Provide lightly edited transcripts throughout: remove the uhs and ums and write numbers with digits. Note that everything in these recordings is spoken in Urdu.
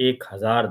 1000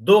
2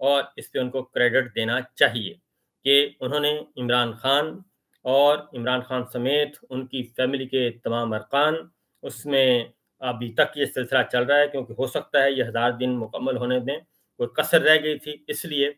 اور اس پہ ان کو کریڈٹ دینا چاہیے کہ انہوں نے عمران خان اور عمران خان سمیت ان کی فیملی کے تمام ارکان، اس میں ابھی تک یہ سلسلہ چل رہا ہے، کیونکہ ہو سکتا ہے یہ 1000 دن مکمل ہونے میں کوئی کسر رہ گئی تھی، اس لیے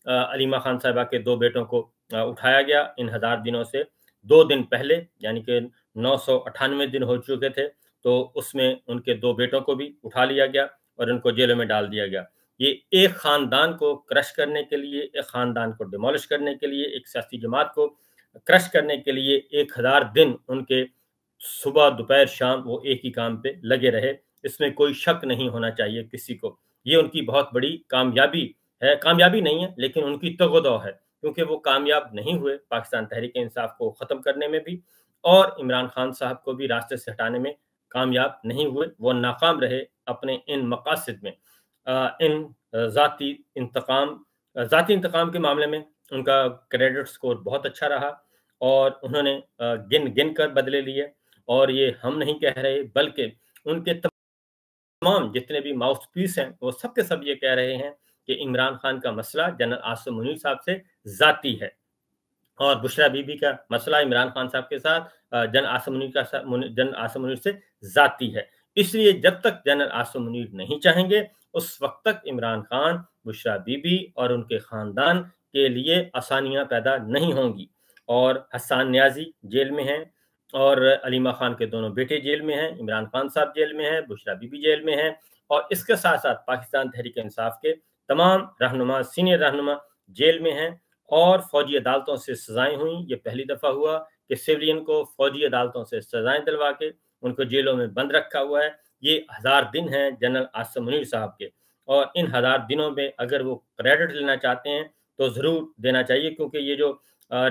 علیمہ خان صاحبہ کے 2 بیٹوں کو اٹھایا گیا ان 1000 دنوں سے 2 دن پہلے، یعنی کہ 998 دن ہو چکے تھے، تو اس میں ان کے 2 بیٹوں کو بھی اٹھا لیا گیا اور ان کو جیلوں میں ڈال دیا گیا۔ یہ ایک خاندان کو کرش کرنے کے لیے، ایک خاندان کو ڈیمولش کرنے کے لیے، ایک سیاسی جماعت کو کرش کرنے کے لیے 1000 دن ان کے صبح دوپہر شام وہ ایک ہی کام پہ لگے رہے، اس میں کوئی شک نہیں ہونا چاہیے کسی کو۔ یہ ان کی بہت بڑی کامیابی ہے، کامیابی نہیں ہے لیکن ان کی تگودو ہے، کیونکہ وہ کامیاب نہیں ہوئے پاکستان تحریک انصاف کو ختم کرنے میں بھی، اور عمران خان صاحب کو بھی راستے سے ہٹانے میں کامیاب نہیں ہوئے، وہ ناکام رہے اپنے ان مقاصد میں۔ ان ذاتی انتقام کے معاملے میں ان کا کریڈٹ سکور بہت اچھا رہا، اور انہوں نے گن گن کر بدلے لیے، اور یہ ہم نہیں کہہ رہے بلکہ ان کے تمام جتنے بھی ماؤتھ پیس ہیں وہ سب کے سب یہ کہہ رہے ہیں کہ عمران خان کا مسئلہ جنرل عاصم منیر صاحب سے ذاتی ہے، اور بشرا بی بی کا مسئلہ عمران خان صاحب کے ساتھ جنرل عاصم منیر سے ذاتی ہے۔ اس لیے جب تک جنرل عاصم منیر نہیں چاہیں گے اس وقت تک عمران خان، بشرا بی بی اور ان کے خاندان کے لیے آسانیاں پیدا نہیں ہوں گی، اور حسان نیازی جیل میں ہیں، اور علیمہ خان کے دونوں بیٹے جیل میں ہیں، عمران خان صاحب جیل میں ہیں، بشرا بی بی جیل میں ہیں، اور اس کے ساتھ ساتھ پاکستان تحریک انصاف کے تمام رہنما، سینئر رہنما جیل میں ہیں، اور فوجی عدالتوں سے سزائیں ہوئیں۔ یہ پہلی دفعہ ہوا کہ سویلین کو فوجی عدالتوں سے سزائیں دلوا کے ان کو جیلوں میں بند رکھا ہوا ہے۔ یہ 1000 دن ہیں جنرل عاصم منیر صاحب کے، اور ان 1000 دنوں میں اگر وہ کریڈٹ لینا چاہتے ہیں تو ضرور دینا چاہیے، کیونکہ یہ جو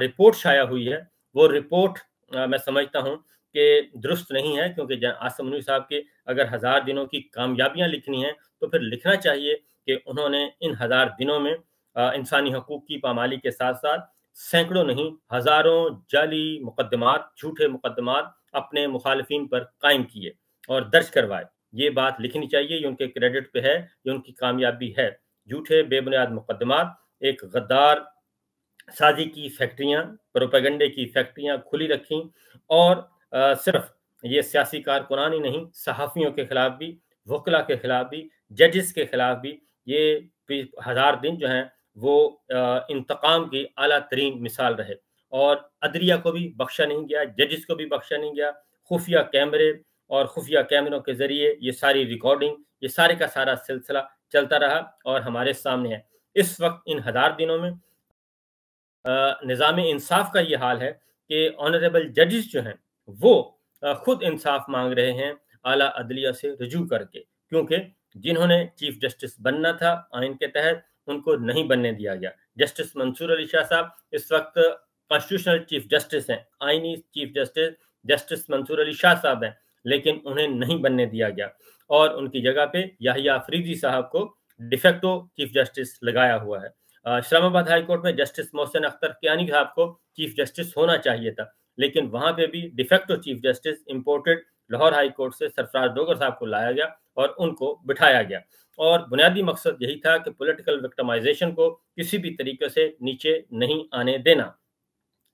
رپورٹ شائع ہوئی ہے وہ رپورٹ میں سمجھتا ہوں کہ درست نہیں ہے، کیونکہ جنرل عاصم منیر صاحب کے اگر 1000 دنوں کی کامیابیاں لکھنی ہیں تو پھر لکھنا چاہیے کہ انہوں نے ان 1000 دنوں میں انسانی حقوق کی پامالی کے ساتھ ساتھ سینکڑوں نہیں ہزاروں جعلی مقدمات، جھوٹے مقدمات اپنے مخالفین پر قائم کیے اور درج کروائے۔ یہ بات لکھنی چاہیے، یہ ان کے کریڈٹ پہ ہے، یہ ان کی کامیابی ہے۔ جھوٹے بے بنیاد مقدمات، ایک غدار سازی کی فیکٹریاں، پروپیگنڈے کی فیکٹریاں کھلی رکھیں، اور صرف یہ سیاسی کارکنان ہی نہیں، صحافیوں کے خلاف بھی، وکلا کے خلاف بھی، ججز کے خلاف بھی یہ 1000 دن جو ہیں وہ انتقام کی اعلیٰ ترین مثال رہے، اور عدلیہ کو بھی بخشا نہیں گیا، ججز کو بھی بخشا نہیں گیا۔ خفیہ کیمرے اور خفیہ کیمروں کے ذریعے یہ ساری ریکارڈنگ، یہ سارے کا سارا سلسلہ چلتا رہا اور ہمارے سامنے ہے۔ اس وقت ان 1000 دنوں میں نظام انصاف کا یہ حال ہے کہ آنریبل ججز جو ہیں وہ خود انصاف مانگ رہے ہیں اعلیٰ عدلیہ سے رجوع کر کے، کیونکہ جنہوں نے چیف جسٹس بننا تھا آئین کے تحت ان کو نہیں بننے دیا گیا۔ جسٹس منصور علی شاہ صاحب اس وقت کانسٹیٹیوشنل چیف جسٹس ہیں، آئینی چیف جسٹس جسٹس منصور علی شاہ صاحب ہیں، لیکن انہیں نہیں بننے دیا گیا، اور ان کی جگہ پہ یحییٰ فریدی صاحب کو ڈیفیکٹو چیف جسٹس لگایا ہوا ہے۔ اسلام آباد ہائی کورٹ میں جسٹس محسن اختر کیانی صاحب کو چیف جسٹس ہونا چاہیے تھا، لیکن وہاں پہ بھی de facto chief justice imported Lahore high court سے سرفراز ڈوگر صاحب کو لایا گیا اور ان کو بٹھایا گیا، اور بنیادی مقصد یہی تھا کہ پولیٹیکل وکٹمائزیشن کو کسی بھی طریقے سے نیچے نہیں آنے دینا۔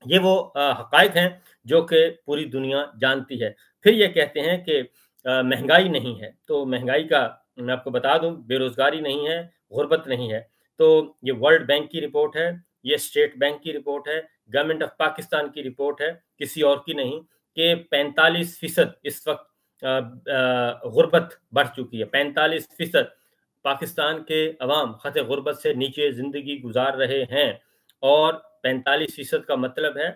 یہ وہ حقائق ہیں جو کہ پوری دنیا جانتی ہے۔ پھر یہ کہتے ہیں کہ مہنگائی نہیں ہے، تو مہنگائی کا میں آپ کو بتا دوں، بے روزگاری نہیں ہے، غربت نہیں ہے، تو یہ ورلڈ بینک کی رپورٹ ہے، یہ اسٹیٹ بینک کی رپورٹ ہے، گورنمنٹ آف پاکستان کی رپورٹ ہے، کسی اور کی نہیں، کہ 45% اس وقت غربت بڑھ چکی ہے۔ 45% پاکستان کے عوام خط غربت سے نیچے زندگی گزار رہے ہیں، اور 45% کا مطلب ہے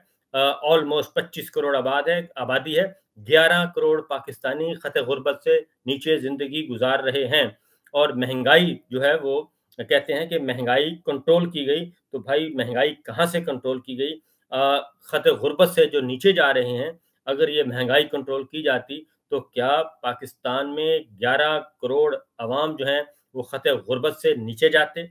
آلموسٹ 25 کروڑ آبادی ہے، 11 کروڑ پاکستانی خط غربت سے نیچے زندگی گزار رہے ہیں، اور مہنگائی جو ہے وہ کہتے ہیں کہ مہنگائی کنٹرول کی گئی، تو بھائی مہنگائی کہاں سے کنٹرول کی گئی؟ خط غربت سے جو نیچے جا رہے ہیں، اگر یہ مہنگائی کنٹرول کی جاتی تو کیا پاکستان میں 11 کروڑ عوام جو ہیں وہ خط غربت سے نیچے جاتے؟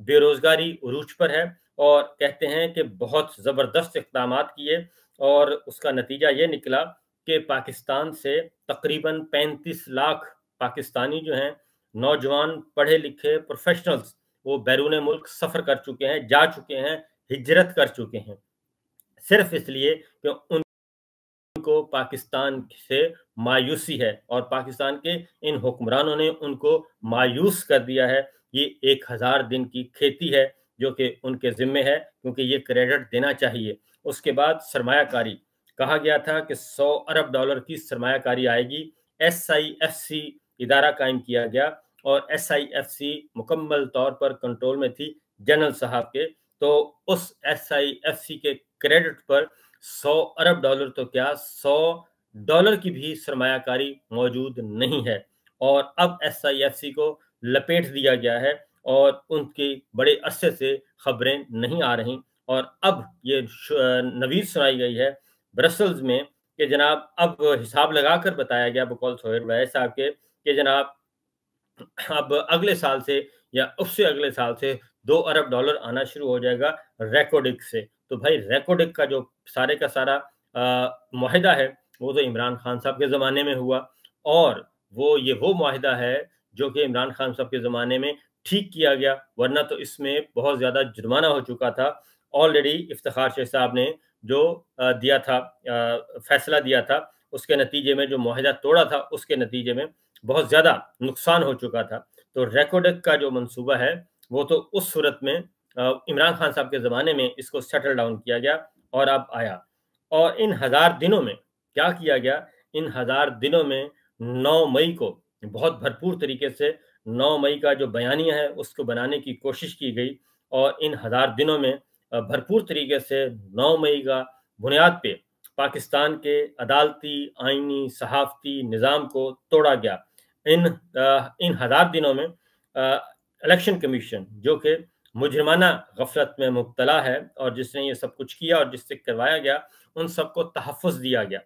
بے روزگاری عروج پر ہے، اور کہتے ہیں کہ بہت زبردست اقدامات کیے، اور اس کا نتیجہ یہ نکلا کہ پاکستان سے تقریباً 35 لاکھ پاکستانی جو ہیں، نوجوان پڑھے لکھے پروفیشنلز، وہ بیرون ملک سفر کر چکے ہیں، جا چکے ہیں، ہجرت کر چکے ہیں، صرف اس لیے کہ ان کو پاکستان سے مایوسی ہے اور پاکستان کے ان حکمرانوں نے ان کو مایوس کر دیا ہے۔ یہ 1000 دن کی کھیتی ہے جو کہ ان کے ذمے ہے، کیونکہ یہ کریڈٹ دینا چاہیے۔ اس کے بعد سرمایہ کاری، کہا گیا تھا کہ $100 ارب کی سرمایہ کاری آئے گی۔ SIFC ادارہ قائم کیا گیا اور SIFC مکمل طور پر کنٹرول میں تھی جنرل صاحب کے، تو اس SIFC کے کریڈٹ پر $100 ارب تو کیا $100 کی بھی سرمایہ کاری موجود نہیں ہے، اور اب SIFC کو لپیٹ دیا گیا ہے اور ان کی بڑے عرصے سے خبریں نہیں آ رہی، اور اب یہ نوید سنائی گئی ہے برسلز میں کہ جناب اب حساب لگا کر بتایا گیا بقول سہیل ویس صاحب کے کہ جناب اب اگلے سال سے یا اس سے اگلے سال سے $2 ارب آنا شروع ہو جائے گا ریکوڈک سے۔ تو بھائی ریکوڈک کا جو سارے کا سارا معاہدہ ہے وہ تو عمران خان صاحب کے زمانے میں ہوا، اور وہ معاہدہ ہے جو کہ عمران خان صاحب کے زمانے میں ٹھیک کیا گیا، ورنہ تو اس میں بہت زیادہ جرمانہ ہو چکا تھا۔ آلریڈی افتخار شیخ صاحب نے جو دیا تھا فیصلہ دیا تھا، اس کے نتیجے میں جو معاہدہ توڑا تھا اس کے نتیجے میں بہت زیادہ نقصان ہو چکا تھا۔ تو ریکوڈک کا جو منصوبہ ہے وہ تو اس صورت میں عمران خان صاحب کے زمانے میں اس کو سیٹل ڈاؤن کیا گیا اور اب آیا، اور ان 1000 دنوں میں کیا کیا گیا؟ ان 1000 دنوں میں 9 مئی کو بہت بھرپور طریقے سے 9 مئی کا جو بیانیہ ہے اس کو بنانے کی کوشش کی گئی، اور ان 1000 دنوں میں بھرپور طریقے سے 9 مئی کا بنیاد پہ پاکستان کے عدالتی، آئینی، صحافتی نظام کو توڑا گیا۔ ان 1000 دنوں میں الیکشن کمیشن جو کہ مجرمانہ غفلت میں مبتلا ہے اور جس نے یہ سب کچھ کیا اور جس سے کروایا گیا، ان سب کو تحفظ دیا گیا۔